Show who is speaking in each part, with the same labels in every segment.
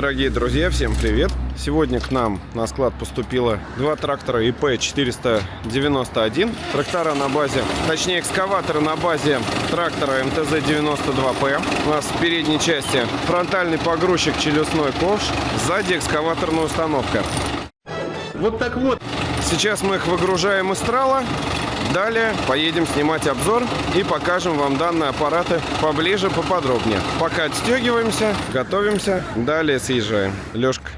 Speaker 1: Дорогие друзья, всем привет! Сегодня к нам на склад поступило два трактора ИП-491. Трактора на базе, точнее экскаваторы на базе трактора МТЗ-92П. У нас в передней части фронтальный погрузчик, челюстной ковш, сзади экскаваторная установка.
Speaker 2: Вот так вот.
Speaker 1: Сейчас мы их выгружаем из трала. Далее поедем снимать обзор и покажем вам данные аппараты поближе, поподробнее. Пока отстегиваемся, готовимся, далее съезжаем. Лёшка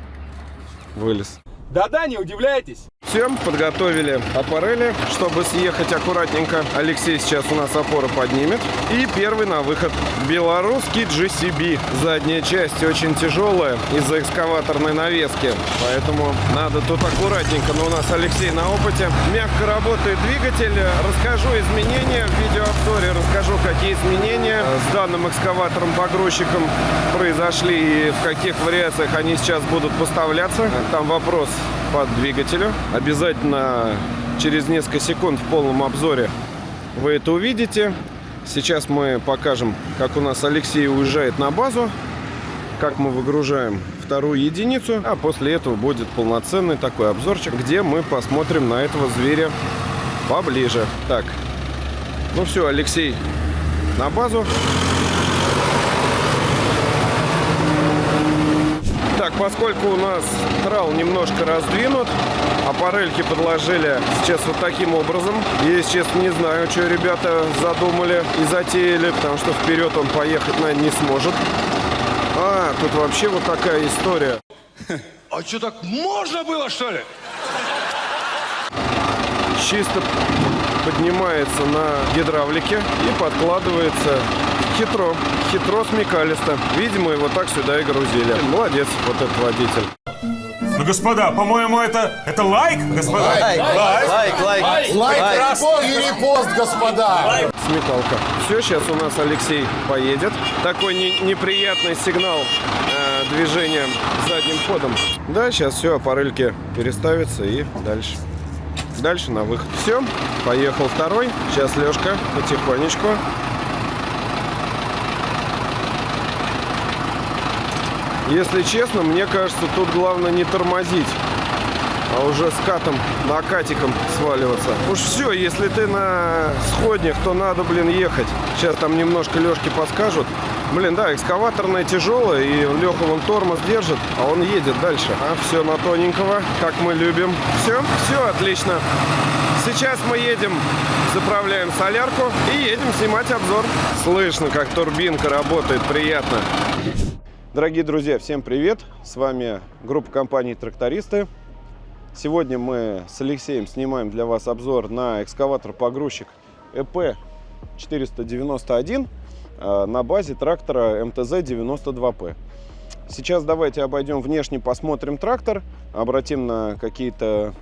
Speaker 1: вылез.
Speaker 2: Да-да, не удивляйтесь.
Speaker 1: Все, подготовили аппарели, чтобы съехать аккуратненько. Алексей сейчас у нас опору поднимет. И первый на выход. Белорусский GCB. Задняя часть очень тяжелая из-за экскаваторной навески. Поэтому надо тут аккуратненько. Но у нас Алексей на опыте. Мягко работает двигатель. Расскажу изменения в видеообзоре. Расскажу, какие изменения с данным экскаватором-погрузчиком произошли и в каких вариациях они сейчас будут поставляться. Там вопрос по двигателю. Обязательно через несколько секунд в полном обзоре вы это увидите. Сейчас мы покажем, как у нас Алексей уезжает на базу, как мы выгружаем вторую единицу, а после этого будет полноценный такой обзорчик, где мы посмотрим на этого зверя поближе. Так, ну все, Алексей на базу. Так, поскольку у нас трал немножко раздвинут, аппарельки подложили сейчас вот таким образом. Я, если честно, не знаю, что ребята задумали и затеяли, потому что вперед он поехать, наверное, не сможет. А, тут вообще вот такая история.
Speaker 2: А что, так можно было, что ли?
Speaker 1: Чисто поднимается на гидравлике и подкладывается хитро смекалисто. Видимо, его так сюда и грузили. Молодец вот этот водитель.
Speaker 3: Ну, господа, по-моему, это лайк, господа?
Speaker 4: Лайк и репост, господа!
Speaker 1: Смекалка. Все, сейчас у нас Алексей поедет. Такой неприятный сигнал движения задним ходом. Да, сейчас все, аппарельки переставятся и дальше. Дальше на выход. Все, поехал второй. Сейчас Лешка потихонечку. Если честно, мне кажется, тут главное не тормозить, а уже скатом, накатиком сваливаться. Уж все, если ты на сходнях, то надо, ехать. Сейчас там немножко Лешки подскажут. Да, экскаваторная тяжелая, и Леха вон тормоз держит, а он едет дальше. А все на тоненького, как мы любим. Все, отлично. Сейчас мы едем, заправляем солярку и едем снимать обзор. Слышно, как турбинка работает, приятно. Дорогие друзья, всем привет! С вами группа компании «Трактористы». Сегодня мы с Алексеем снимаем для вас обзор на экскаватор-погрузчик ИП-491 на базе трактора МТЗ-92П. Сейчас давайте обойдем внешне, посмотрим трактор, обратим на какие-то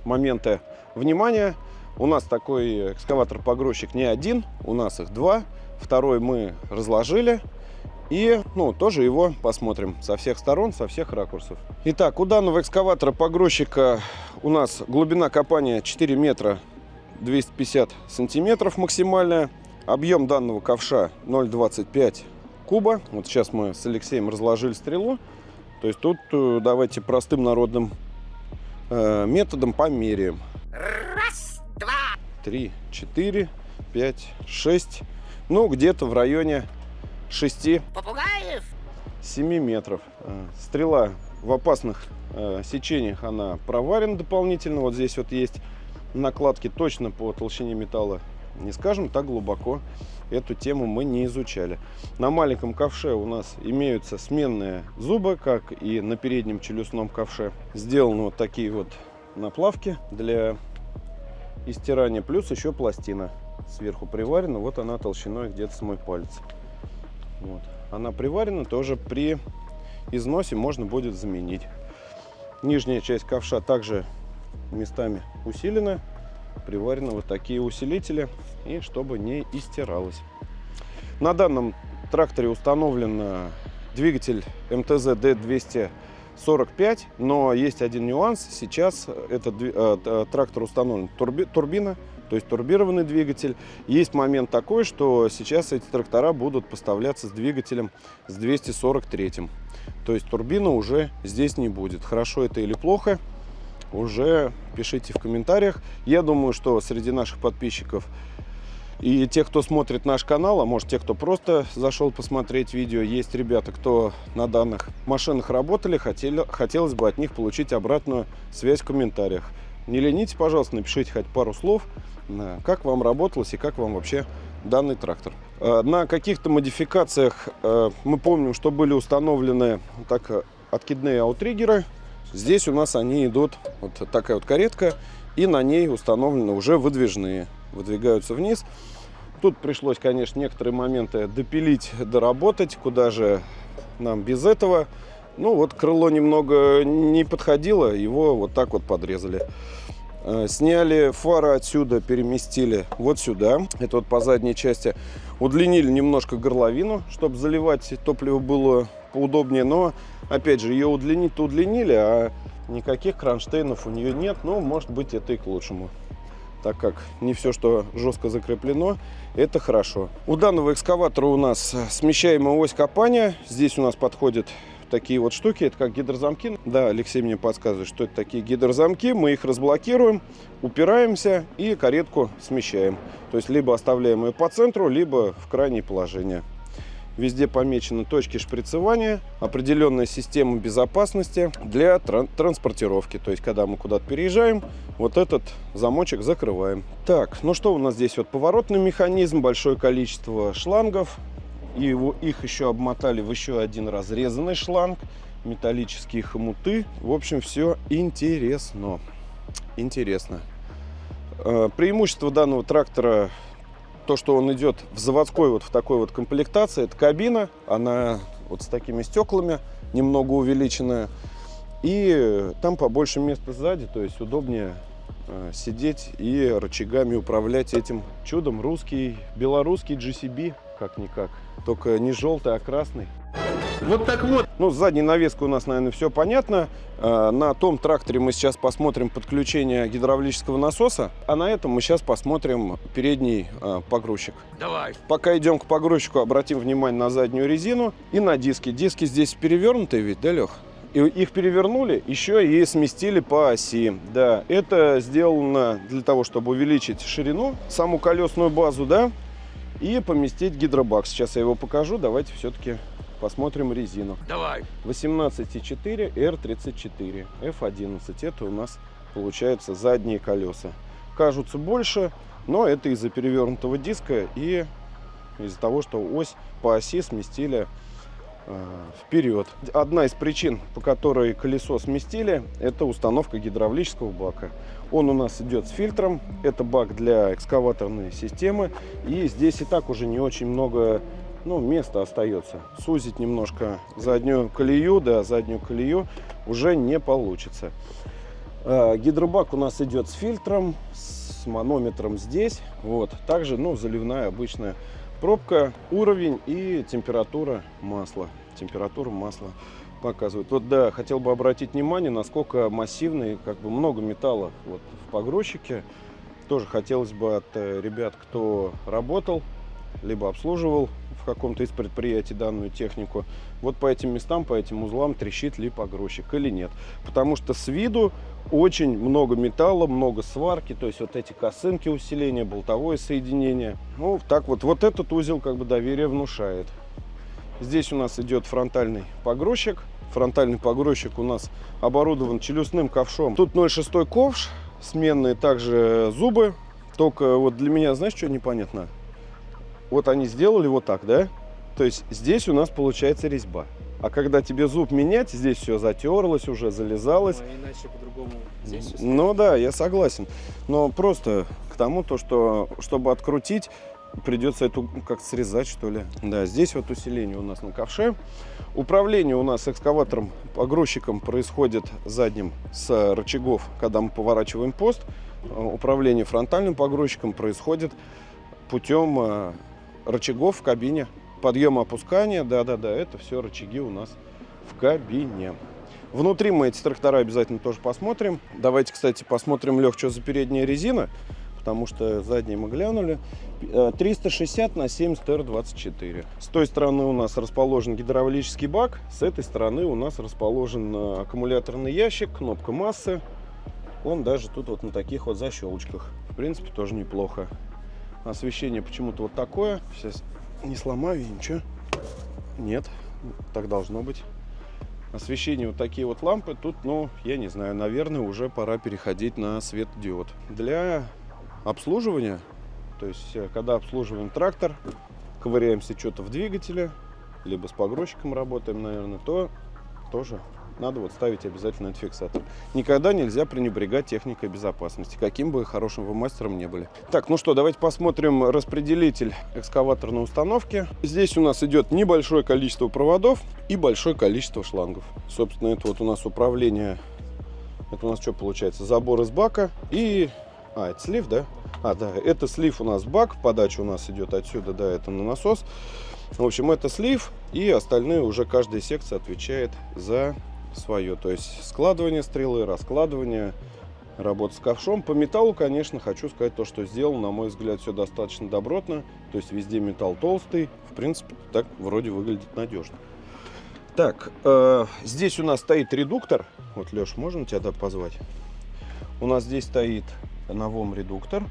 Speaker 1: моменты внимания. У нас такой экскаватор-погрузчик не один, у нас их два. Второй мы разложили. И, тоже его посмотрим со всех сторон, со всех ракурсов. Итак, у данного экскаватора-погрузчика у нас глубина копания 4 метра 250 сантиметров максимальная. Объем данного ковша 0,25 куба. Вот сейчас мы с Алексеем разложили стрелу. То есть тут давайте простым народным методом померяем.
Speaker 5: Раз, два.
Speaker 1: 3, 4, 5, 6. Где-то в районе 6-7 метров. Стрела в опасных сечениях, она проварена дополнительно. Вот здесь вот есть накладки, точно по толщине металла не скажем, так глубоко эту тему мы не изучали. На маленьком ковше у нас имеются сменные зубы, как и на переднем челюстном ковше. Сделаны вот такие вот наплавки для истирания, плюс еще пластина сверху приварена. Вот она толщиной где-то с мой палец. Вот. Она приварена, тоже при износе можно будет заменить. Нижняя часть ковша также местами усилена, приварены вот такие усилители, и чтобы не истиралось. На данном тракторе установлен двигатель МТЗ D245, но есть один нюанс. Сейчас этот трактор установлен турбина то есть турбированный двигатель. Есть момент такой, что сейчас эти трактора будут поставляться с двигателем с 243. То есть турбина уже здесь не будет. Хорошо это или плохо, уже пишите в комментариях. Я думаю, что среди наших подписчиков и тех, кто смотрит наш канал, а может те, кто просто зашел посмотреть видео, есть ребята, кто на данных машинах работали, хотелось бы от них получить обратную связь в комментариях. Не ленитесь, пожалуйста, напишите хоть пару слов, как вам работалось и как вам вообще данный трактор. На каких-то модификациях мы помним, что были установлены так откидные аутриггеры. Здесь у нас они идут, вот такая вот каретка, и на ней установлены уже выдвижные. Выдвигаются вниз. Тут пришлось, конечно, некоторые моменты допилить, доработать. Куда же нам без этого? Ну вот крыло немного не подходило, его вот так вот подрезали. Сняли фары отсюда, переместили вот сюда. Это вот по задней части. Удлинили немножко горловину, чтобы заливать топливо было поудобнее. Но, опять же, ее удлинить-то удлинили, а никаких кронштейнов у нее нет. Но, может быть, это и к лучшему, так как не все, что жестко закреплено, это хорошо. У данного экскаватора у нас смещаемая ось копания. Здесь у нас подходят такие вот штуки, это как гидрозамки. Да, Алексей мне подсказывает, что это такие гидрозамки. Мы их разблокируем, упираемся и каретку смещаем. То есть либо оставляем ее по центру, либо в крайнее положение. Везде помечены точки шприцевания, определенная система безопасности для транспортировки. То есть, когда мы куда-то переезжаем, вот этот замочек закрываем. Так, ну что у нас здесь? Вот поворотный механизм, большое количество шлангов. И их еще обмотали в еще один разрезанный шланг. Металлические хомуты. В общем, все интересно. Интересно. Преимущество данного трактора... То, что он идет в заводской вот в такой вот комплектации, это кабина, она вот с такими стеклами, немного увеличенная, и там побольше места сзади, то есть удобнее сидеть и рычагами управлять этим чудом. Русский, белорусский GCB, как-никак, только не желтый, а красный.
Speaker 2: Вот так вот.
Speaker 1: Ну, с задней навеской у нас, наверное, все понятно. На том тракторе мы сейчас посмотрим подключение гидравлического насоса, а на этом мы сейчас посмотрим передний погрузчик.
Speaker 2: Давай.
Speaker 1: Пока идем к погрузчику, обратим внимание на заднюю резину и на диски. Диски здесь перевернутые ведь, да, Лех? И их перевернули, еще и сместили по оси. Да, это сделано для того, чтобы увеличить ширину, саму колесную базу, да, и поместить гидробак. Сейчас я его покажу. Давайте все-таки посмотрим резину.
Speaker 2: Давай.
Speaker 1: 18,4 R34 F11. Это у нас получается задние колеса. Кажутся больше, но это из-за перевернутого диска и из-за того, что ось по оси сместили вперед. Одна из причин, по которой колесо сместили, это установка гидравлического бака. Он у нас идет с фильтром. Это бак для экскаваторной системы. И здесь и так уже не очень много места остается. Сузить немножко заднюю колею, да, заднюю колею уже не получится. Гидробак у нас идет с фильтром, с манометром здесь. Вот. Также, заливная обычная пробка, уровень и температура масла. Температура масла показывает. Вот, да, хотел бы обратить внимание, насколько массивный, много металла вот в погрузчике. Тоже хотелось бы от ребят, кто работал, либо обслуживал в каком-то из предприятий данную технику, вот по этим местам, по этим узлам трещит ли погрузчик или нет. Потому что с виду очень много металла, много сварки, то есть вот эти косынки усиления, болтовое соединение. Так вот этот узел доверие внушает. Здесь у нас идет фронтальный погрузчик. Фронтальный погрузчик у нас оборудован челюстным ковшом. Тут 0,6 ковш, сменные также зубы. Только вот для меня, знаешь, что непонятно? Вот они сделали вот так, да? То есть здесь у нас получается резьба. А когда тебе зуб менять, здесь все затерлось уже, залезалось.
Speaker 6: Иначе по-другому здесь все.
Speaker 1: Ну да, я согласен. Но просто к тому, что чтобы открутить, придется эту как-то срезать, что ли. Да, здесь вот усиление у нас на ковше. Управление у нас экскаватором, погрузчиком происходит задним с рычагов, когда мы поворачиваем пост. Управление фронтальным погрузчиком происходит путем рычагов в кабине. Подъем, опускание, да-да-да, это все рычаги у нас в кабине. Внутри мы эти трактора обязательно тоже посмотрим. Давайте, кстати, посмотрим, Лех, что за передняя резина. потому что задние мы глянули. 360 на 70 R24. С той стороны у нас расположен гидравлический бак, с этой стороны у нас расположен аккумуляторный ящик, кнопка массы. Он даже тут вот на таких вот защелочках. В принципе, тоже неплохо. Освещение почему-то вот такое. Сейчас не сломаю я ничего. Нет, так должно быть. Освещение вот такие вот лампы. Тут, ну, я не знаю, наверное, уже пора переходить на светодиод. Для обслуживания, то есть, когда обслуживаем трактор, ковыряемся что-то в двигателе, либо с погрузчиком работаем, наверное, то тоже надо вот ставить обязательно этот фиксатор. Никогда нельзя пренебрегать техникой безопасности, каким бы хорошим вы мастером не были. Так, ну что, давайте посмотрим распределитель экскаваторной установки. Здесь у нас идет небольшое количество проводов и большое количество шлангов. Собственно, это вот у нас управление. Это у нас что получается? Забор из бака и... это слив, да? Да, это слив у нас в бак. Подача у нас идет отсюда, да, это на насос. В общем, это слив, и остальные уже каждая секция отвечает за свое. То есть складывание стрелы, раскладывание, работа с ковшом. По металлу, конечно, хочу сказать то, что сделано, на мой взгляд, все достаточно добротно. То есть везде металл толстый. В принципе, так вроде выглядит надежно. Так, здесь у нас стоит редуктор. Вот, Леш, можно тебя позвать? У нас здесь стоит новом редуктор.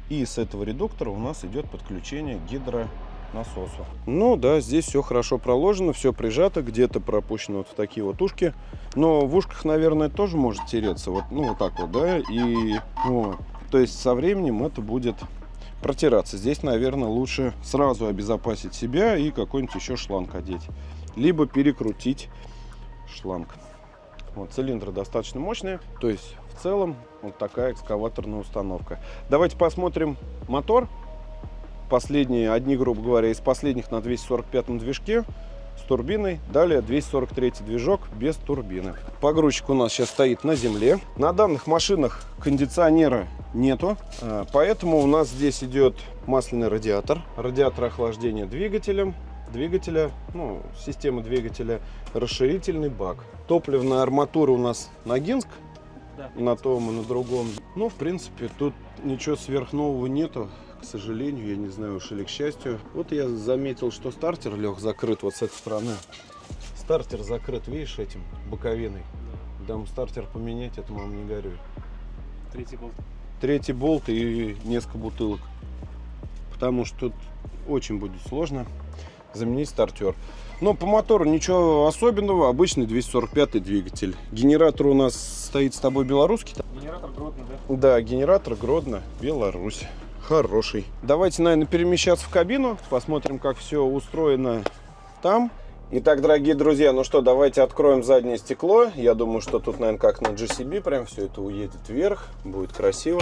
Speaker 1: И с этого редуктора у нас идет подключение гидронасосу. Ну да, здесь все хорошо проложено, все прижато, где-то пропущено вот в такие вот ушки. Но в ушках, наверное, тоже может тереться. Вот, ну, вот так вот, да. И, вот, то есть со временем это будет протираться. Здесь, наверное, лучше сразу обезопасить себя и какой-нибудь еще шланг одеть. Либо перекрутить шланг. Вот, цилиндры достаточно мощные. То есть в целом вот такая экскаваторная установка. Давайте посмотрим мотор. Последние, одни, грубо говоря, из последних на 245-м движке с турбиной. Далее 243-й движок без турбины. Погрузчик у нас сейчас стоит на земле. На данных машинах кондиционера нету, поэтому у нас здесь идет масляный радиатор. Радиатор охлаждения двигателя, ну, система двигателя, расширительный бак. Топливная арматура у нас Ногинск, да, на том и на другом. Ну, в принципе, тут ничего сверхнового нету, к сожалению, я не знаю уж или к счастью. Вот я заметил, что стартер, Лех, закрыт вот с этой стороны. Стартер закрыт, видишь, этим боковиной. Дам стартер поменять, это, мам, не горюй. Третий болт и несколько бутылок. Потому что тут очень будет сложно заменить стартер. Но по мотору ничего особенного. Обычный 245-й двигатель. Генератор у нас стоит с тобой белорусский.
Speaker 6: Генератор Гродно, да?
Speaker 1: Да, генератор Гродно, Беларусь. Хороший. Давайте, наверное, перемещаться в кабину. Посмотрим, как все устроено там. Итак, дорогие друзья, ну что, давайте откроем заднее стекло. Я думаю, что тут, наверное, как на GCB, прям все это уедет вверх. Будет красиво.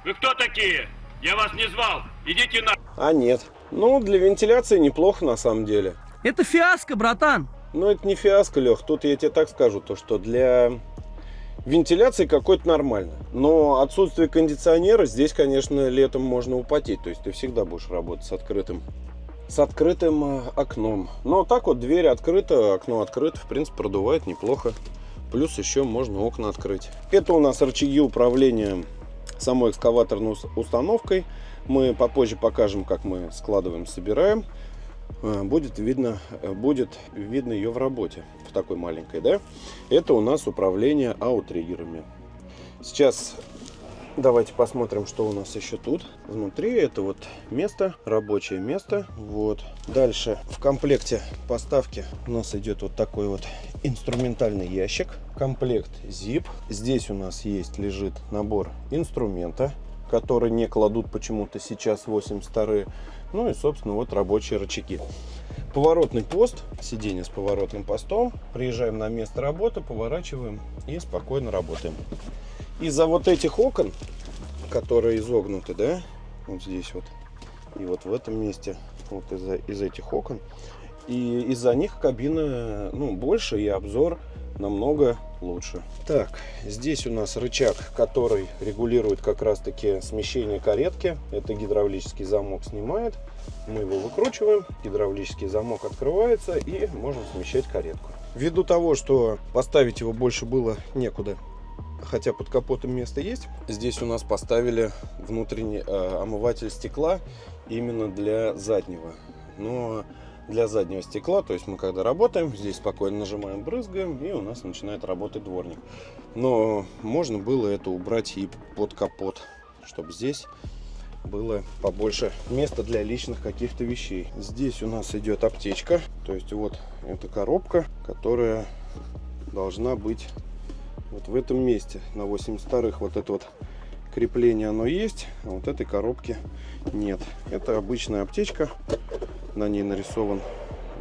Speaker 7: Вы кто такие? Я вас не звал. Идите на...
Speaker 1: А нет. Ну, для вентиляции неплохо на самом деле.
Speaker 8: Это фиаско, братан.
Speaker 1: Ну, это не фиаско, Лех. Тут я тебе так скажу, то что для вентиляции какой-то нормально. Но отсутствие кондиционера здесь, конечно, летом можно употеть. То есть ты всегда будешь работать с открытым окном. Но так вот дверь открыта, окно открыто. В принципе, продувает неплохо. Плюс еще можно окна открыть. Это у нас рычаги управления самой экскаваторной установкой. Мы попозже покажем, как мы складываем, собираем. Будет видно ее в работе, в такой маленькой, да? Это у нас управление аутриггерами. Сейчас давайте посмотрим, что у нас еще тут. Внутри это вот место, рабочее место. Вот. Дальше в комплекте поставки у нас идет вот такой вот инструментальный ящик. Комплект ZIP. Здесь у нас лежит набор инструмента, который не кладут почему-то сейчас 82-е. Ну и, собственно, вот рабочие рычаги. Поворотный пост, сиденье с поворотным постом. Приезжаем на место работы, поворачиваем и спокойно работаем. Из-за вот этих окон, которые изогнуты, да, вот здесь вот, и вот в этом месте, вот из этих окон, и из-за них кабина, ну, больше, и обзор намного лучше. Так, здесь у нас рычаг, который регулирует как раз таки смещение каретки. Это гидравлический замок снимает. Мы его выкручиваем, гидравлический замок открывается, и можно смещать каретку. Ввиду того, что поставить его больше было некуда, хотя под капотом место есть. Здесь у нас поставили внутренний омыватель стекла именно для заднего. Но для заднего стекла, то есть мы когда работаем, здесь спокойно нажимаем, брызгаем, и у нас начинает работать дворник. Но можно было это убрать и под капот, чтобы здесь было побольше места для личных каких-то вещей. Здесь у нас идет аптечка, то есть вот эта коробка, которая должна быть вот в этом месте. На 82-х вот это вот крепление оно есть, а вот этой коробки нет. Это обычная аптечка, на ней нарисован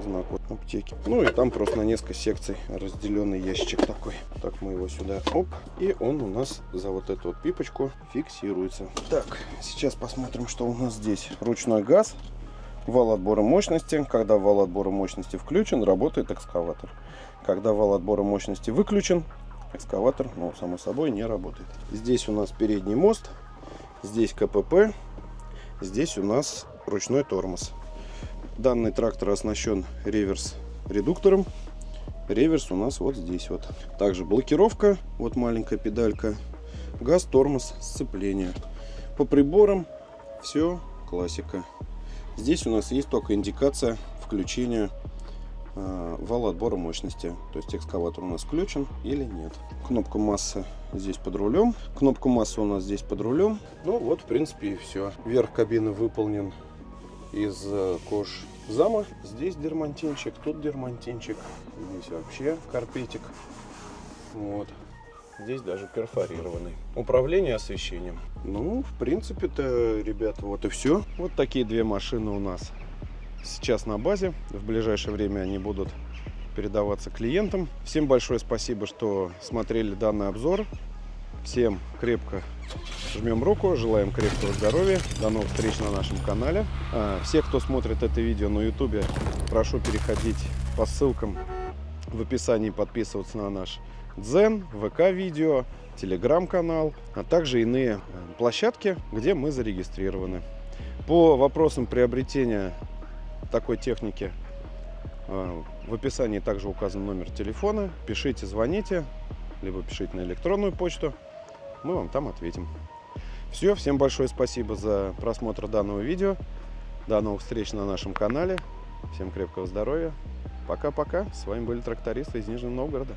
Speaker 1: знак вот аптеки. Ну и там просто на несколько секций разделенный ящичек такой. Так, мы его сюда, оп, и он у нас за вот эту вот пипочку фиксируется. Так, сейчас посмотрим, что у нас здесь. Ручной газ, вал отбора мощности. Когда вал отбора мощности включен, работает экскаватор. Когда вал отбора мощности выключен, экскаватор, ну, само собой, не работает. Здесь у нас передний мост, здесь КПП, здесь у нас ручной тормоз. Данный трактор оснащен реверс-редуктором. Реверс у нас вот здесь вот. Также блокировка, вот маленькая педалька, газ, тормоз, сцепление. По приборам все классика. Здесь у нас есть только индикация включения вала отбора мощности. То есть экскаватор у нас включен или нет. Кнопка массы здесь под рулем. Кнопка массы у нас здесь под рулем. Ну вот, в принципе, и все. Верх кабины выполнен из кожзама. Здесь дермантинчик, тут дермантинчик. Здесь вообще карпетик. Вот. Здесь даже перфорированный. Управление освещением. Ну, в принципе-то, ребята, вот и все. Вот такие две машины у нас сейчас на базе. В ближайшее время они будут передаваться клиентам. Всем большое спасибо, что смотрели данный обзор. Всем крепко жмем руку, желаем крепкого здоровья. До новых встреч на нашем канале. Всех, кто смотрит это видео на YouTube, прошу переходить по ссылкам в описании, подписываться на наш Дзен, ВК-видео, Телеграм-канал, а также иные площадки, где мы зарегистрированы. По вопросам приобретения такой техники в описании также указан номер телефона. Пишите, звоните, либо пишите на электронную почту. Мы вам там ответим. Все, всем большое спасибо за просмотр данного видео. До новых встреч на нашем канале. Всем крепкого здоровья. Пока-пока. С вами были трактористы из Нижнего Новгорода.